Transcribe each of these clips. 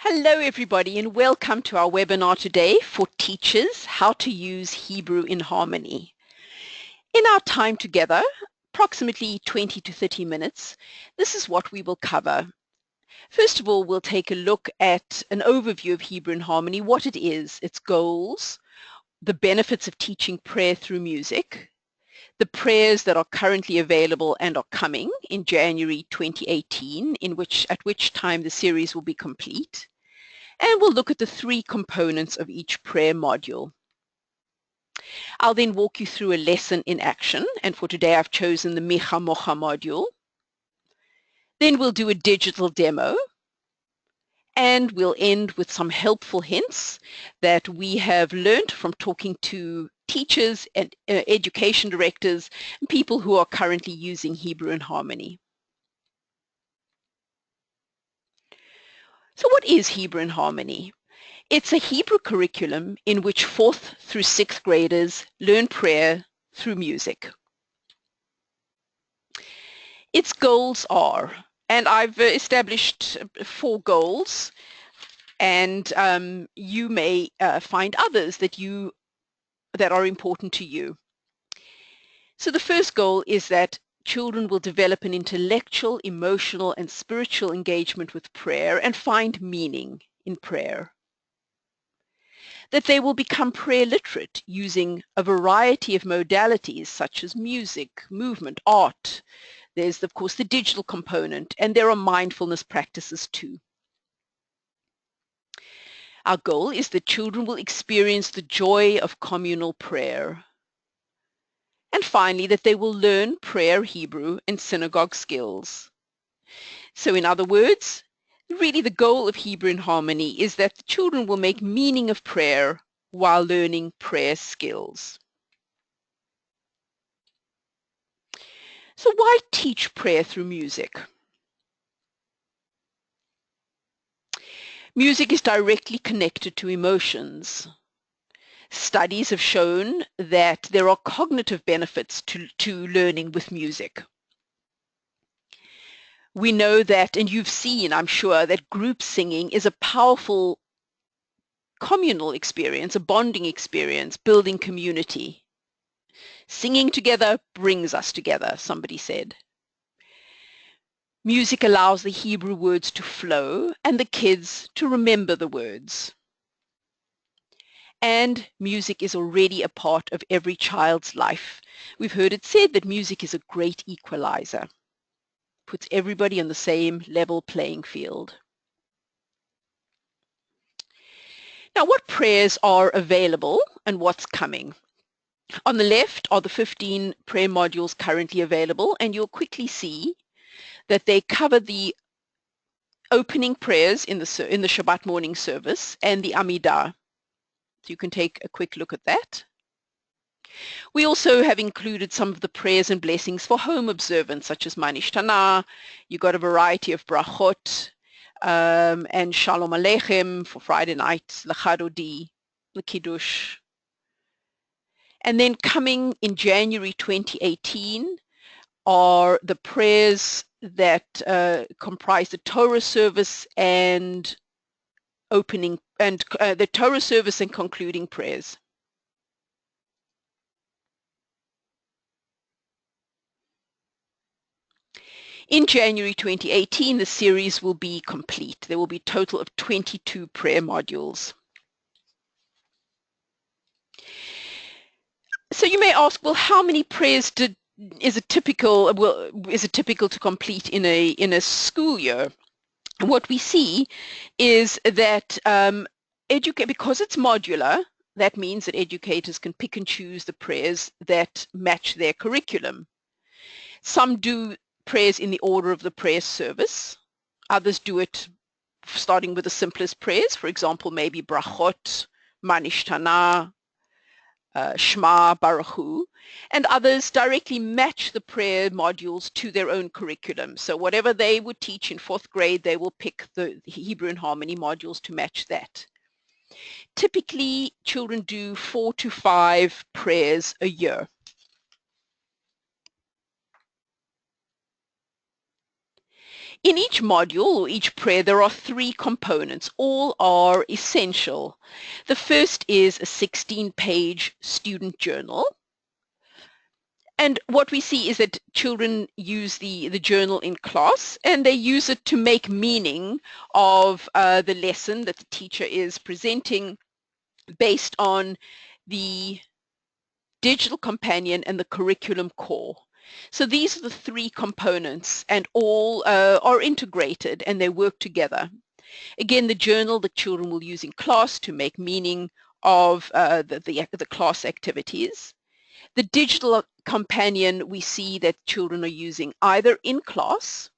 Hello everybody and welcome to our webinar today for teachers, how to use Hebrew in harmony. In our time together, approximately 20 to 30 minutes, this is what we will cover. First of all, we'll take a look at an overview of Hebrew in harmony, what it is, its goals, the benefits of teaching prayer through music, the prayers that are currently available and are coming in January 2018, at which time the series will be complete. And we'll look at the three components of each prayer module. I'll then walk you through a lesson in action, and for today I've chosen the Chamochah module. Then we'll do a digital demo, and we'll end with some helpful hints that we have learned from talking to teachers and education directors and people who are currently using Hebrew in harmony. So what is Hebrew in harmony? It's a Hebrew curriculum in which 4th through 6th graders learn prayer through music. Its goals are, and I've established 4 goals, and you may find others that are important to you. So the first goal is that children will develop an intellectual, emotional, and spiritual engagement with prayer and find meaning in prayer. That they will become prayer literate using a variety of modalities such as music, movement, art. There's, of course, the digital component, and there are mindfulness practices too. Our goal is that children will experience the joy of communal prayer. And finally, that they will learn prayer Hebrew and synagogue skills. So in other words, really the goal of Hebrew in harmony is that the children will make meaning of prayer while learning prayer skills. So why teach prayer through music? Music is directly connected to emotions. Studies have shown that there are cognitive benefits to learning with music. We know that, and you've seen, I'm sure, that group singing is a powerful communal experience, a bonding experience, building community. Singing together brings us together, somebody said. Music allows the Hebrew words to flow and the kids to remember the words. And music is already a part of every child's life. We've heard it said that music is a great equalizer. Puts everybody on the same level playing field. Now, what prayers are available and what's coming? On the left are the 15 prayer modules currently available, and you'll quickly see that they cover the opening prayers in the Shabbat morning service and the Amidah. So you can take a quick look at that. We also have included some of the prayers and blessings for home observance, such as Manishtanah. You've got a variety of brachot and Shalom Aleichem for Friday night, Lachadodi, the Kiddush. And then coming in January 2018 are the prayers that comprise the Torah service and the Torah service and concluding prayers. In January 2018, the series will be complete. There will be a total of 22 prayer modules. So you may ask, well, how many prayers is it typical to complete in a school year? And what we see is that because it's modular, that means that educators can pick and choose the prayers that match their curriculum. Some do prayers in the order of the prayer service. Others do it starting with the simplest prayers, for example, maybe brachot, Manishtanah, Shema, Baruch Hu, and others directly match the prayer modules to their own curriculum. So whatever they would teach in 4th grade, they will pick the Hebrew in harmony modules to match that. Typically, children do 4 to 5 prayers a year. In each module or each prayer, there are 3 components. All are essential. The first is a 16-page student journal. And what we see is that children use the journal in class, and they use it to make meaning of the lesson that the teacher is presenting based on the digital companion and the curriculum core. So these are the 3 components, and all are integrated and they work together. Again, the journal the children will use in class to make meaning of the class activities. The digital companion we see that children are using either in class,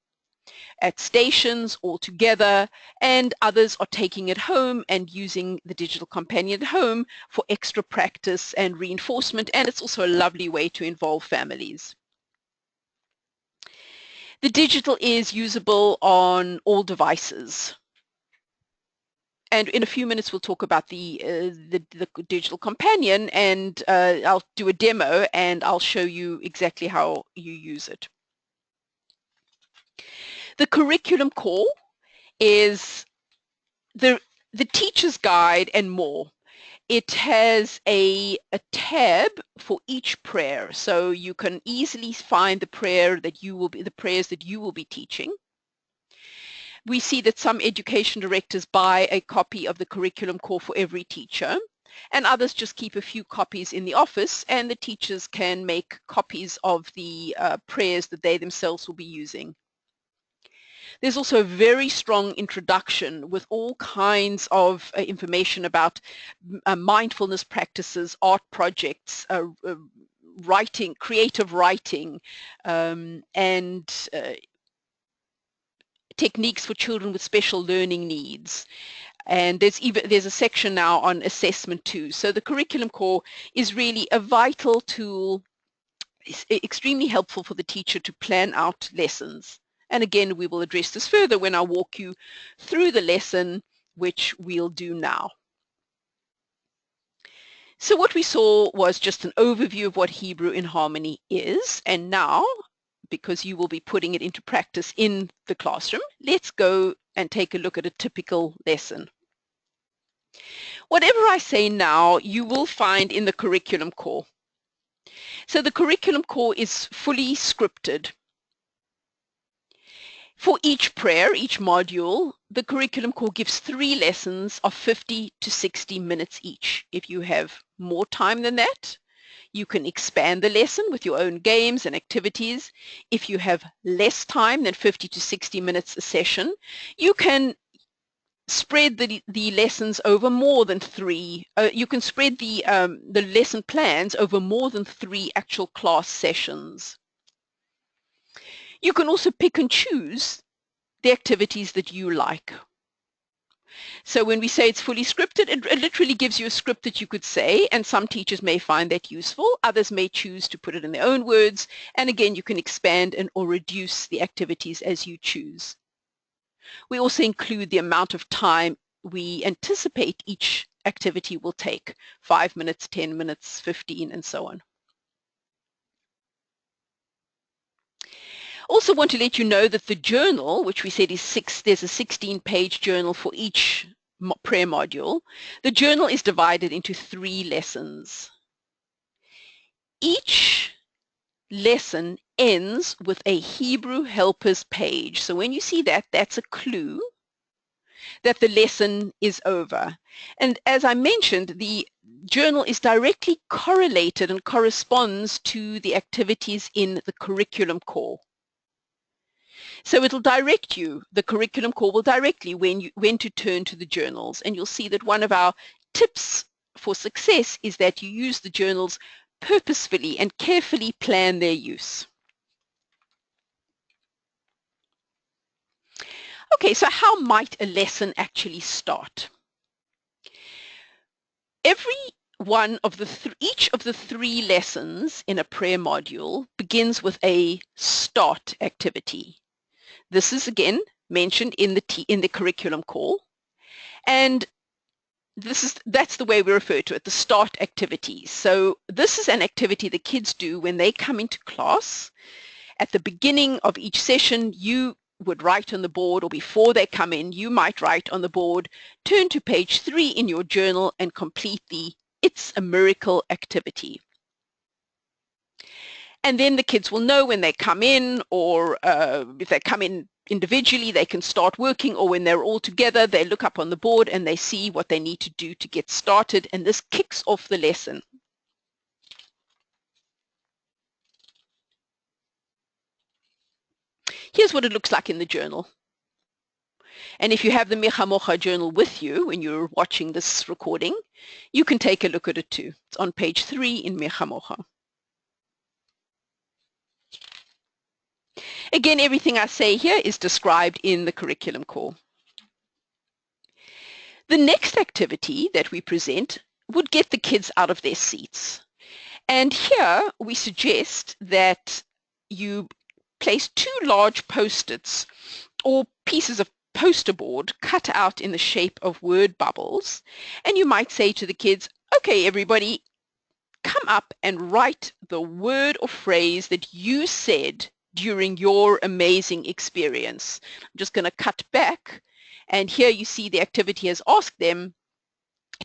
at stations, or together, and others are taking it home and using the digital companion at home for extra practice and reinforcement, and it's also a lovely way to involve families. The digital is usable on all devices. And in a few minutes, we'll talk about the digital companion, and I'll do a demo and I'll show you exactly how you use it. The curriculum core is the teacher's guide and more. It has a tab for each prayer, so you can easily find the prayers that you will be teaching. We see that some education directors buy a copy of the curriculum core for every teacher, and others just keep a few copies in the office, and the teachers can make copies of the prayers that they themselves will be using. There's also a very strong introduction with all kinds of information about mindfulness practices, art projects, writing, creative writing, and techniques for children with special learning needs. And there's a section now on assessment too. So the curriculum core is really a vital tool. It's extremely helpful for the teacher to plan out lessons. And again, we will address this further when I walk you through the lesson, which we'll do now. So what we saw was just an overview of what Hebrew in Harmony is. And now, because you will be putting it into practice in the classroom, let's go and take a look at a typical lesson. Whatever I say now, you will find in the curriculum core. So the curriculum core is fully scripted. For each prayer, each module, the curriculum core gives 3 lessons of 50 to 60 minutes each. If you have more time than that, you can expand the lesson with your own games and activities. If you have less time than 50 to 60 minutes a session, you can spread the lessons over more than 3. You can spread the lesson plans over more than 3 actual class sessions. You can also pick and choose the activities that you like. So when we say it's fully scripted, it literally gives you a script that you could say, and some teachers may find that useful. Others may choose to put it in their own words, and again, you can expand or reduce the activities as you choose. We also include the amount of time we anticipate each activity will take, 5 minutes, 10 minutes, 15, and so on. Also want to let you know that the journal, which we said is there's a 16-page journal for each prayer module. The journal is divided into 3 lessons. Each lesson ends with a Hebrew helpers page. So when you see that, that's a clue that the lesson is over. And as I mentioned, the journal is directly correlated and corresponds to the activities in the curriculum core. So it'll direct you, the curriculum core will direct you when to turn to the journals. And you'll see that one of our tips for success is that you use the journals purposefully and carefully plan their use. Okay, so how might a lesson actually start? Each of the 3 lessons in a prayer module begins with a start activity. This is again mentioned in the curriculum core, and that's the way we refer to it, the start activity. So this is an activity the kids do when they come into class. At the beginning of each session, you would write on the board, or before they come in, you might write on the board, turn to page 3 in your journal and complete the It's a Miracle activity. And then the kids will know when they come in, or if they come in individually, they can start working, or when they're all together, they look up on the board and they see what they need to do to get started, and this kicks off the lesson. Here's what it looks like in the journal. And if you have the Chamochah journal with you when you're watching this recording, you can take a look at it too. It's on page 3 in Chamochah. Again, everything I say here is described in the curriculum core. The next activity that we present would get the kids out of their seats. And here we suggest that you place 2 large post-its or pieces of poster board cut out in the shape of word bubbles, and you might say to the kids, okay, everybody, come up and write the word or phrase that you said during your amazing experience. I'm just going to cut back, and here you see the activity has asked them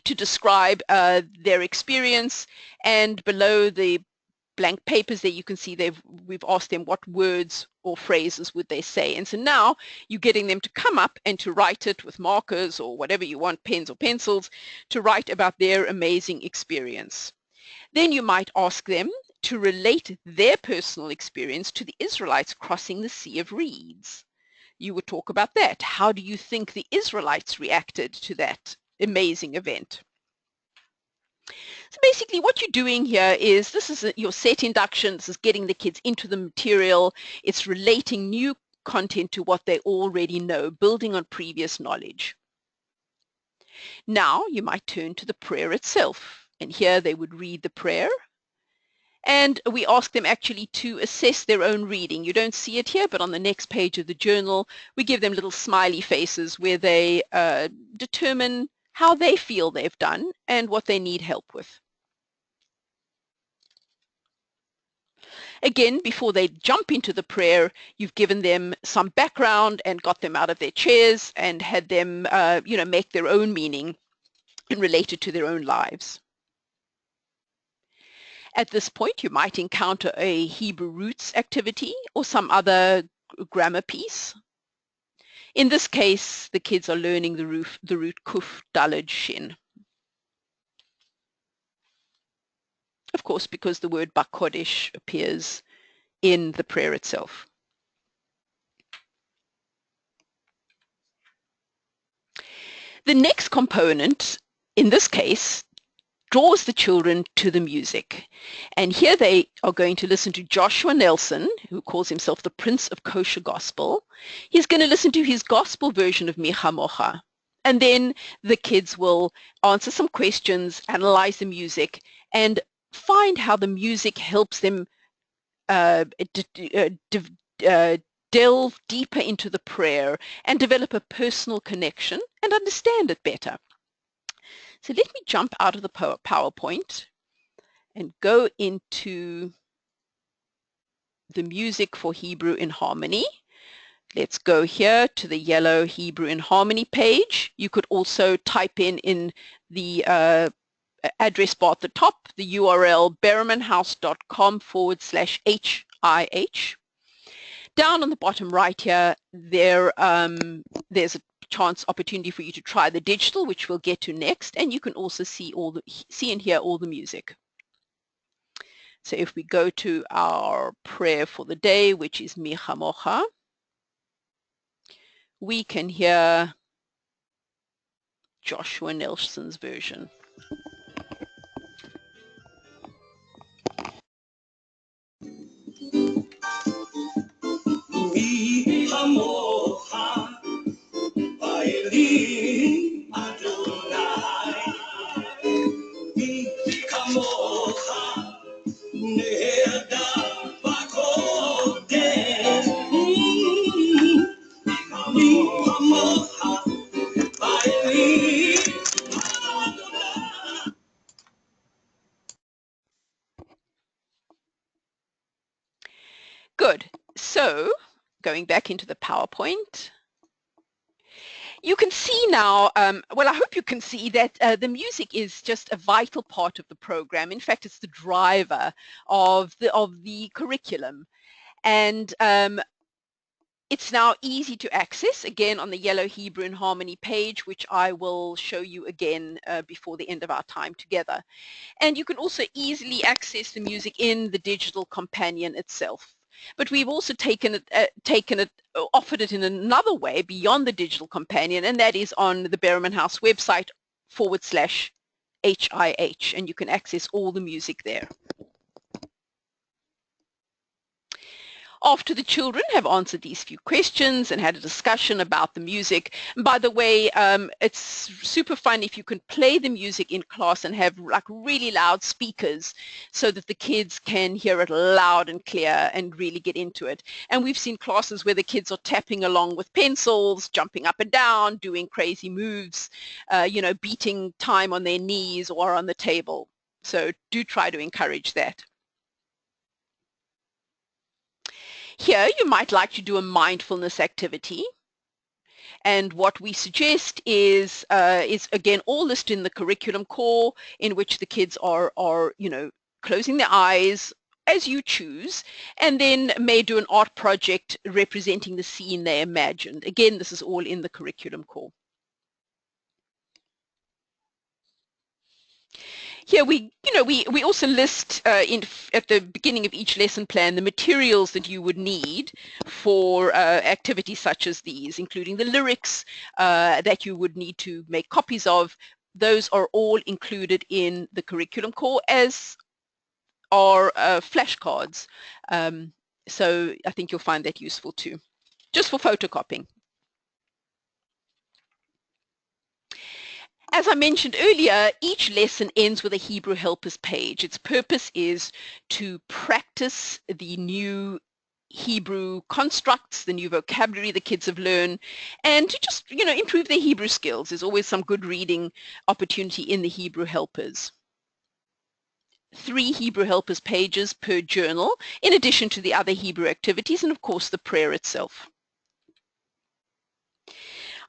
to describe their experience, and below the blank papers there you can see we've asked them what words or phrases would they say. And so now you're getting them to come up and to write it with markers or whatever you want, pens or pencils, to write about their amazing experience. Then you might ask them to relate their personal experience to the Israelites crossing the Sea of Reeds. You would talk about that. How do you think the Israelites reacted to that amazing event? So basically what you're doing here is, this is your set induction, this is getting the kids into the material, it's relating new content to what they already know, building on previous knowledge. Now you might turn to the prayer itself, and here they would read the prayer, and we ask them actually to assess their own reading. You don't see it here, but on the next page of the journal we give them little smiley faces where they determine how they feel they've done and what they need help with. Again, before they jump into the prayer, you've given them some background and got them out of their chairs and had them make their own meaning and relate it to their own lives. At this point, you might encounter a Hebrew roots activity or some other grammar piece. In this case, the kids are learning the root kuf, daled, shin. Of course, because the word bakodesh appears in the prayer itself. The next component, in this case, draws the children to the music. And here they are going to listen to Joshua Nelson, who calls himself the Prince of Kosher Gospel. He's going to listen to his gospel version of Chamochah. And then the kids will answer some questions, analyze the music, and find how the music helps them delve deeper into the prayer and develop a personal connection and understand it better. So let me jump out of the PowerPoint and go into the music for Hebrew in Harmony. Let's go here to the yellow Hebrew in Harmony page. You could also type in the address bar at the top, the URL berrimanhouse.com/HIH. Down on the bottom right here, there's a opportunity for you to try the digital, which we'll get to next, and you can also see and hear all the music. So if we go to our prayer for the day, which is Chamochah, we can hear Joshua Nelson's version. Good. So Going back into the PowerPoint. You can see now, well, I hope you can see that the music is just a vital part of the program. In fact, it's the driver of the curriculum. And it's now easy to access, again, on the yellow Hebrew in Harmony page, which I will show you again before the end of our time together. And you can also easily access the music in the digital companion itself. But we've also offered it in another way beyond the digital companion, and that is on the Berriman House website /HIH, and you can access all the music there. After the children have answered these few questions and had a discussion about the music, and by the way, it's super fun if you can play the music in class and have like really loud speakers so that the kids can hear it loud and clear and really get into it. And we've seen classes where the kids are tapping along with pencils, jumping up and down, doing crazy moves, beating time on their knees or on the table. So do try to encourage that. Here, you might like to do a mindfulness activity. And what we suggest is again, all listed in the curriculum core, in which the kids are closing their eyes as you choose, and then may do an art project representing the scene they imagined. Again, this is all in the curriculum core. Here we also list at the beginning of each lesson plan the materials that you would need for activities such as these, including the lyrics that you would need to make copies of. Those are all included in the curriculum core, as are flashcards. So I think you'll find that useful too, just for photocopying. As I mentioned earlier, each lesson ends with a Hebrew Helpers page. Its purpose is to practice the new Hebrew constructs, the new vocabulary the kids have learned, and to just, improve their Hebrew skills. There's always some good reading opportunity in the Hebrew Helpers. 3 Hebrew Helpers pages per journal, in addition to the other Hebrew activities, and of course the prayer itself.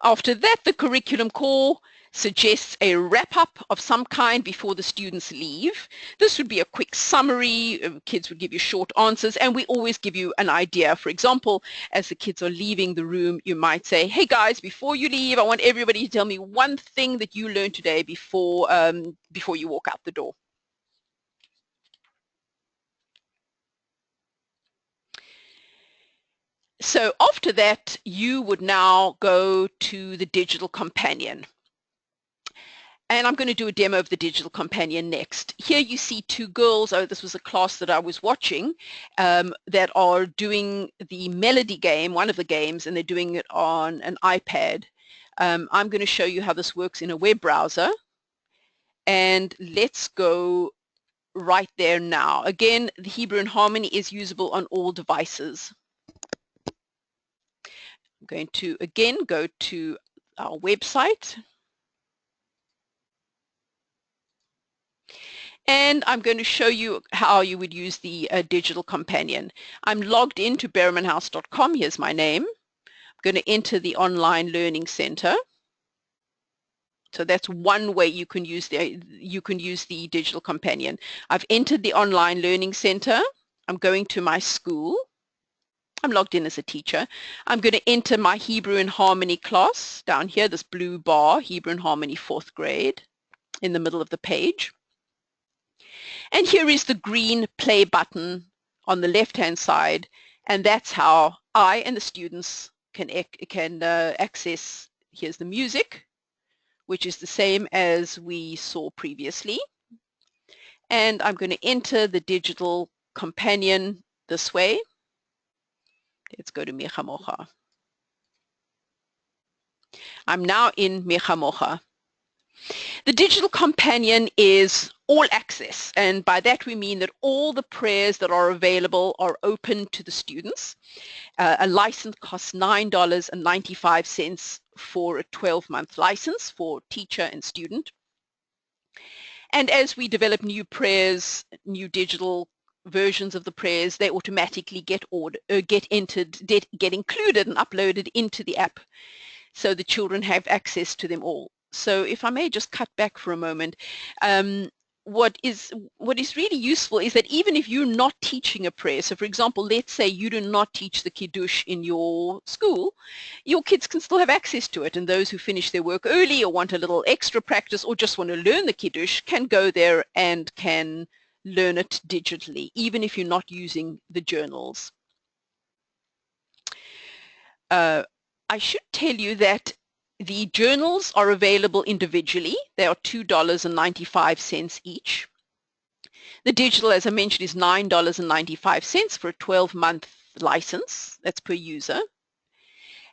After that, the curriculum core suggests a wrap-up of some kind before the students leave. This would be a quick summary. Kids would give you short answers, and we always give you an idea. For example, as the kids are leaving the room, you might say, hey guys, before you leave, I want everybody to tell me one thing that you learned today before you walk out the door. So after that, you would now go to the digital companion. And I'm going to do a demo of the digital companion next. Here you see 2 girls, this was a class that I was watching, that are doing the melody game, one of the games, and they're doing it on an iPad. I'm going to show you how this works in a web browser. And let's go right there now. Again, the Hebrew in Harmony is usable on all devices. I'm going to, again, go to our website. And I'm going to show you how you would use the digital companion. I'm logged into berrimanhouse.com. Here's my name. I'm going to enter the online learning center. So that's one way you can use the digital companion. I've entered the online learning center. I'm going to my school. I'm logged in as a teacher. I'm going to enter my Hebrew in Harmony class down here, this blue bar, Hebrew in Harmony 4th grade, in the middle of the page. And here is the green play button on the left-hand side, and that's how I and the students can access. Here's the music, which is the same as we saw previously. And I'm going to enter the digital companion this way. Let's go to Chamochah. I'm now in Chamochah. The digital companion is all access, and by that we mean that all the prayers that are available are open to the students. A license costs $9.95 for a 12-month license for teacher and student. And as we develop new prayers, new digital versions of the prayers, they automatically get entered, get included and uploaded into the app, so the children have access to them all. So if I may just cut back for a moment, what is really useful is that even if you're not teaching a prayer, so for example, let's say you do not teach the Kiddush in your school, your kids can still have access to it, and those who finish their work early or want a little extra practice or just want to learn the Kiddush can go there and can learn it digitally, even if you're not using the journals. I should tell you that the journals are available individually. They are $2.95 each. The digital, as I mentioned, is $9.95 for a 12-month license. That's per user.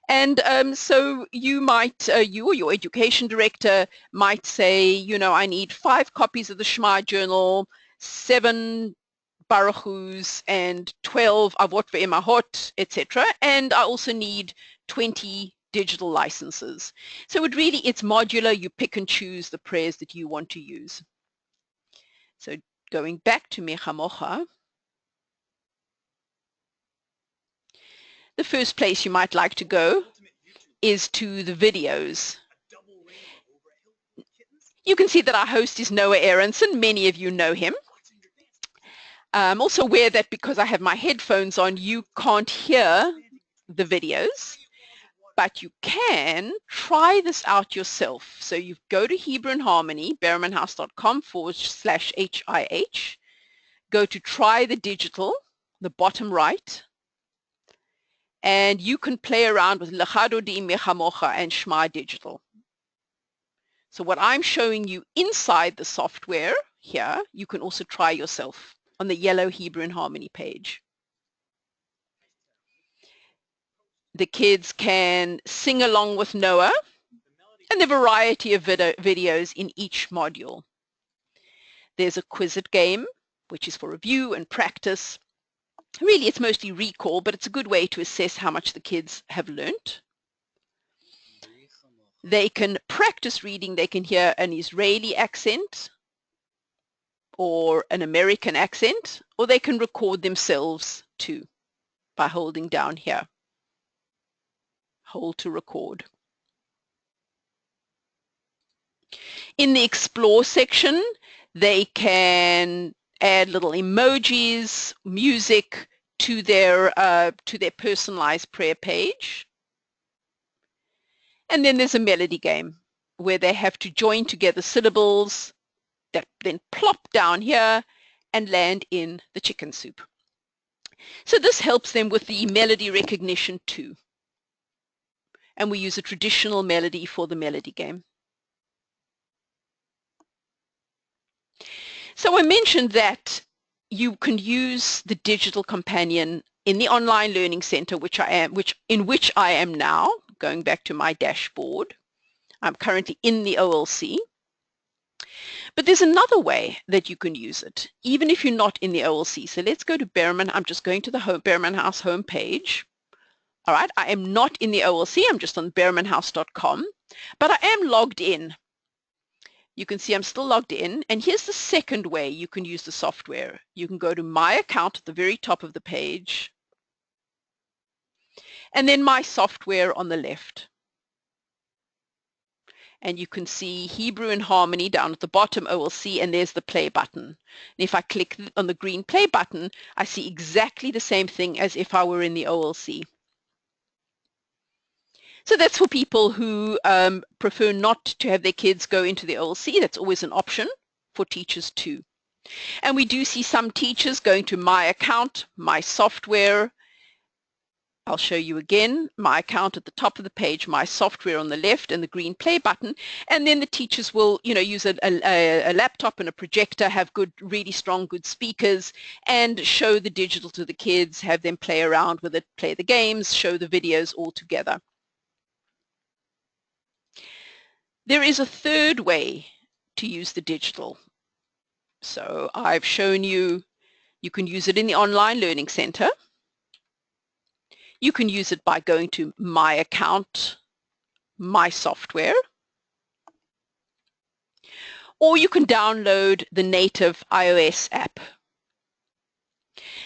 And so you might, you or your education director might say, you know, I need 5 copies of the Shema Journal, 7 Baruchus, and 12 Avot ve'emahot, etc. And I also need 20 digital licenses. So it's modular. You pick and choose the prayers that you want to use. So going back to Chamochah, the first place you might like to go is to the videos. You can see that our host is Noah Aronson. Many of you know him. I'm also aware that because I have my headphones on, you can't hear the videos, but you can try this out yourself. So you go to Hebrew in Harmony, berrimanhouse.com/HIH, go to try the digital, the bottom right, and you can play around with Lecha Dodi Chamochah and Shema Digital. So what I'm showing you inside the software here, you can also try yourself on the yellow Hebrew in Harmony page. The kids can sing along with Noah and the variety of videos in each module. There's a Quizit game, which is for review and practice. Really, it's mostly recall, but it's a good way to assess how much the kids have learnt. They can practice reading. They can hear an Israeli accent or an American accent, or they can record themselves too by holding down here. Hold to record. In the Explore section, they can add little emojis, music to their personalized prayer page. And then there's a melody game where they have to join together syllables that then plop down here and land in the chicken soup. So this helps them with the melody recognition too. And we use a traditional melody for the melody game. So I mentioned that you can use the digital companion in the online learning center, in which I am now, going back to my dashboard. I'm currently in the OLC. But there's another way that you can use it, even if you're not in the OLC. So let's go to Berriman. I'm just going to the Berriman House homepage. All right, I am not in the OLC. I'm just on berrimanhouse.com, but I am logged in. You can see I'm still logged in. And here's the second way you can use the software. You can go to My Account at the very top of the page, and then My Software on the left. And you can see Hebrew in Harmony down at the bottom, OLC, and there's the play button. And if I click on the green play button, I see exactly the same thing as if I were in the OLC. So that's for people who prefer not to have their kids go into the OLC. That's always an option for teachers too. And we do see some teachers going to My Account, My Software. I'll show you again, My Account at the top of the page, My Software on the left, and the green play button. And then the teachers will, use a laptop and a projector, have really strong, good speakers, and show the digital to the kids, have them play around with it, play the games, show the videos all together. There is a third way to use the digital. So I've shown you, you can use it in the online learning center. You can use it by going to My Account, My Software, or you can download the native iOS app.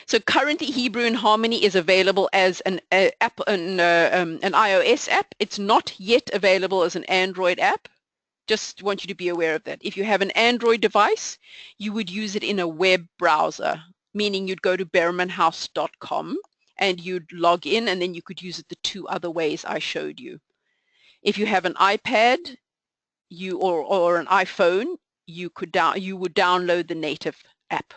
So currently Hebrew in Harmony is available as an iOS app. It's not yet available as an Android app. Just want you to be aware of that. If you have an Android device, you would use it in a web browser, meaning you'd go to bermanhouse.com and you'd log in, and then you could use it the two other ways I showed you. If you have an iPad or an iPhone, you would download the native app.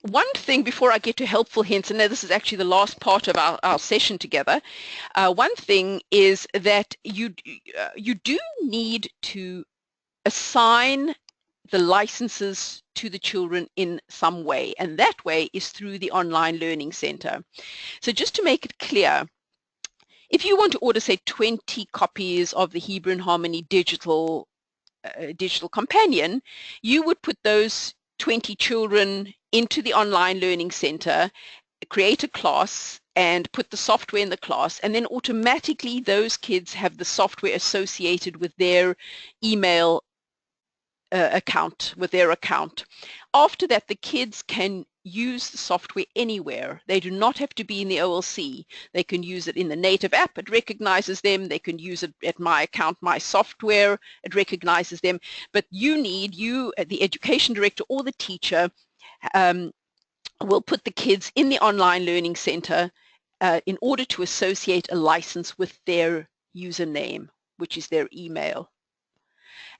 One thing before I get to helpful hints, and this is actually the last part of our session together, one thing is that you do need to assign the licenses to the children in some way, and that way is through the online learning center. So just to make it clear, if you want to order, say, 20 copies of the Hebrew in Harmony digital companion, you would put those 20 children into the online learning center, create a class, and put the software in the class, and then automatically those kids have the software associated with their email account, with their account. After that, the kids can use the software anywhere. They do not have to be in the OLC. They can use it in the native app. It recognizes them. They can use it at My Account, My Software. It recognizes them. But you, the education director or the teacher, will put the kids in the online learning center in order to associate a license with their username, which is their email.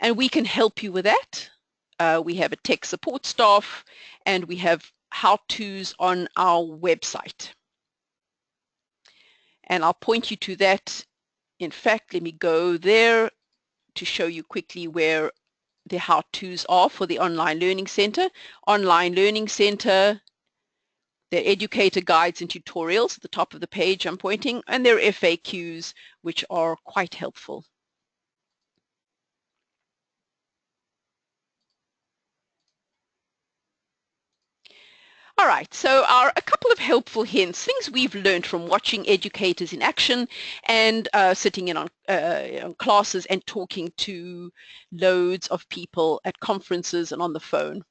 And we can help you with that. We have a tech support staff, and we have how-tos on our website. And I'll point you to that. In fact, let me go there to show you quickly where the how-tos are for the Online Learning Center. Online Learning Center, their educator guides and tutorials at the top of the page I'm pointing, and their FAQs, which are quite helpful. All right, so a couple of helpful hints, things we've learned from watching educators in action and sitting in on classes and talking to loads of people at conferences and on the phone.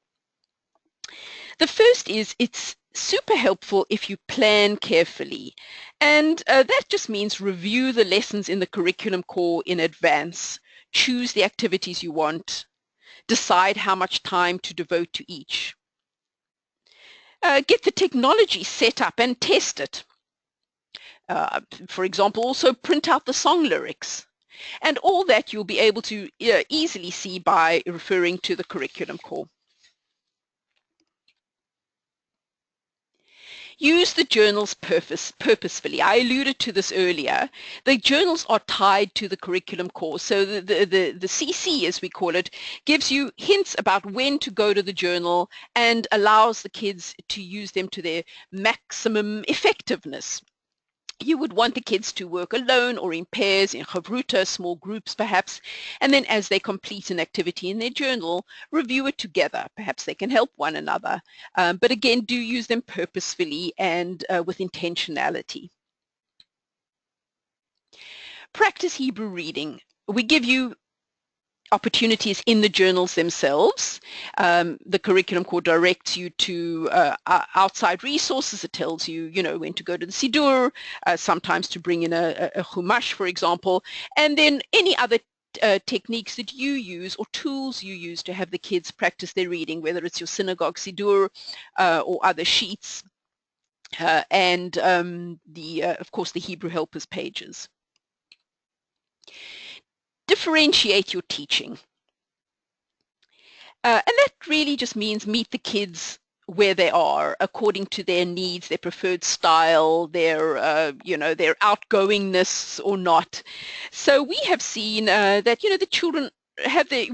The first is it's super helpful if you plan carefully, and that just means review the lessons in the curriculum core in advance, choose the activities you want, decide how much time to devote to each. Get the technology set up and test it. For example, also print out the song lyrics. And all that you'll be able to easily see by referring to the curriculum core. Use the journals purposefully. I alluded to this earlier. The journals are tied to the curriculum core. So the CC, as we call it, gives you hints about when to go to the journal and allows the kids to use them to their maximum effectiveness. You would want the kids to work alone or in pairs, in chavruta, small groups perhaps, and then as they complete an activity in their journal, review it together. Perhaps they can help one another. But again, do use them purposefully and with intentionality. Practice Hebrew reading. We give you opportunities in the journals themselves. The curriculum core directs you to outside resources. It tells you, when to go to the Siddur, sometimes to bring in a Chumash, for example, and then any other techniques that you use or tools you use to have the kids practice their reading, whether it's your synagogue Siddur or other sheets, and of course, the Hebrew Helpers pages. Differentiate your teaching. And that really just means meet the kids where they are according to their needs, their preferred style, their outgoingness or not. So we have seen that, the children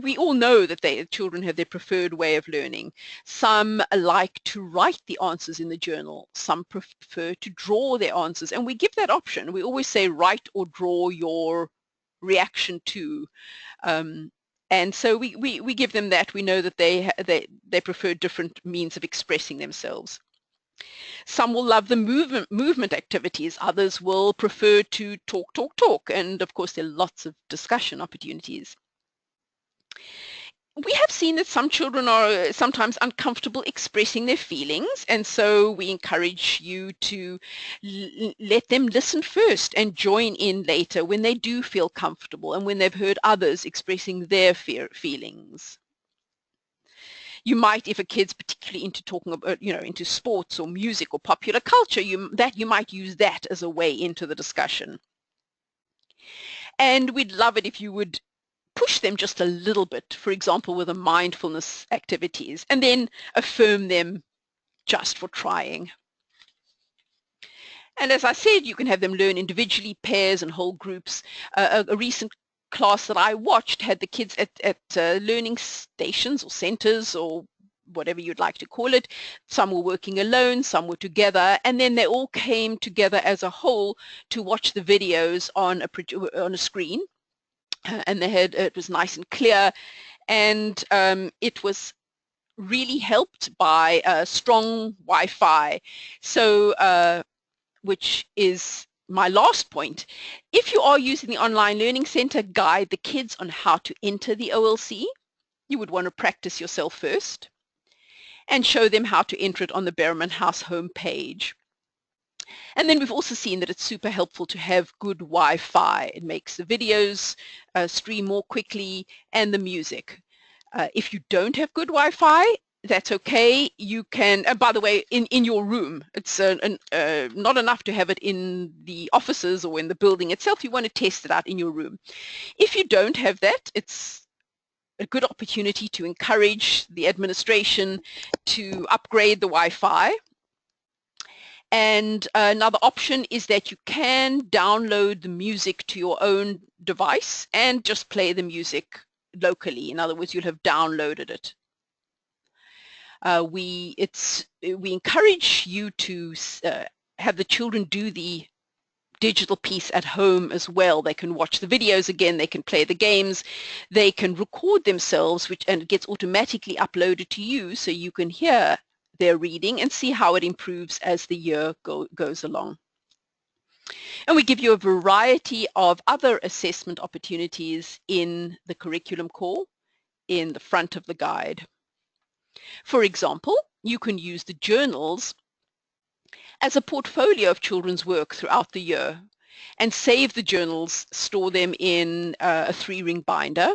we all know that the children have their preferred way of learning. Some like to write the answers in the journal. Some prefer to draw their answers. And we give that option. We always say write or draw your reaction to. And so we give them that. We know that they prefer different means of expressing themselves. Some will love the movement activities. Others will prefer to talk. And of course, there are lots of discussion opportunities. We have seen that some children are sometimes uncomfortable expressing their feelings, and so we encourage you to let them listen first and join in later when they do feel comfortable and when they've heard others expressing their feelings. You might, if a kid's particularly into talking about, into sports or music or popular culture, you might use that as a way into the discussion. And we'd love it if you would push them just a little bit, for example, with the mindfulness activities, and then affirm them just for trying. And as I said, you can have them learn individually, pairs and whole groups. A recent class that I watched had the kids at learning stations or centers or whatever you'd like to call it. Some were working alone, some were together, and then they all came together as a whole to watch the videos on a screen. And it was nice and clear, and it was really helped by strong Wi-Fi. So which is my last point. If you are using the Online Learning Center, guide the kids on how to enter the OLC. You would want to practice yourself first and show them how to enter it on the Berriman House homepage. And then we've also seen that it's super helpful to have good Wi-Fi. It makes the videos stream more quickly and the music. If you don't have good Wi-Fi, that's okay. You can, by the way, in your room. It's not enough to have it in the offices or in the building itself. You want to test it out in your room. If you don't have that, it's a good opportunity to encourage the administration to upgrade the Wi-Fi. And another option is that you can download the music to your own device and just play the music locally. In other words, you'll have downloaded it. We encourage you to have the children do the digital piece at home as well. They can watch the videos again, they can play the games, they can record themselves, and it gets automatically uploaded to you so you can hear their reading and see how it improves as the year goes along. And we give you a variety of other assessment opportunities in the curriculum core in the front of the guide. For example, you can use the journals as a portfolio of children's work throughout the year and save the journals, store them in a 3-ring binder.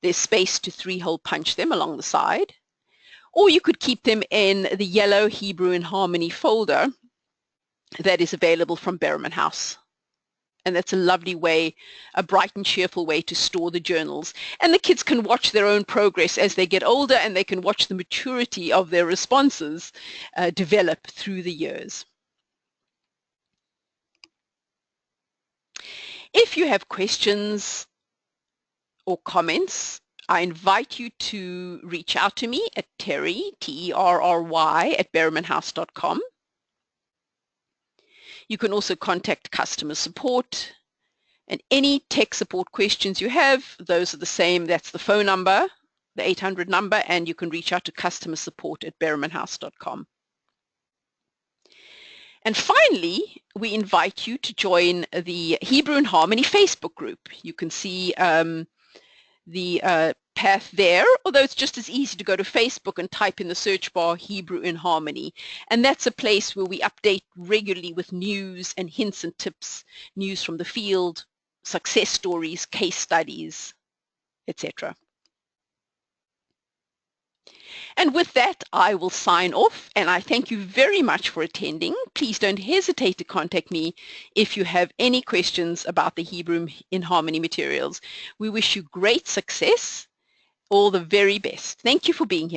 There's space to 3-hole punch them along the side. Or you could keep them in the yellow Hebrew in Harmony folder that is available from Berriman House. And that's a lovely way, a bright and cheerful way to store the journals. And the kids can watch their own progress as they get older, and they can watch the maturity of their responses develop through the years. If you have questions or comments, I invite you to reach out to me at Terry, Terry, at berrimanhouse.com. You can also contact customer support, and any tech support questions you have, those are the same. That's the phone number, the 800 number, and you can reach out to customer support at berrimanhouse.com. And finally, we invite you to join the Hebrew in Harmony Facebook group. You can see the path there, although it's just as easy to go to Facebook and type in the search bar Hebrew in Harmony. And that's a place where we update regularly with news and hints and tips, news from the field, success stories, case studies, etc. And with that, I will sign off, and I thank you very much for attending. Please don't hesitate to contact me if you have any questions about the Hebrew in Harmony materials. We wish you great success. All the very best. Thank you for being here.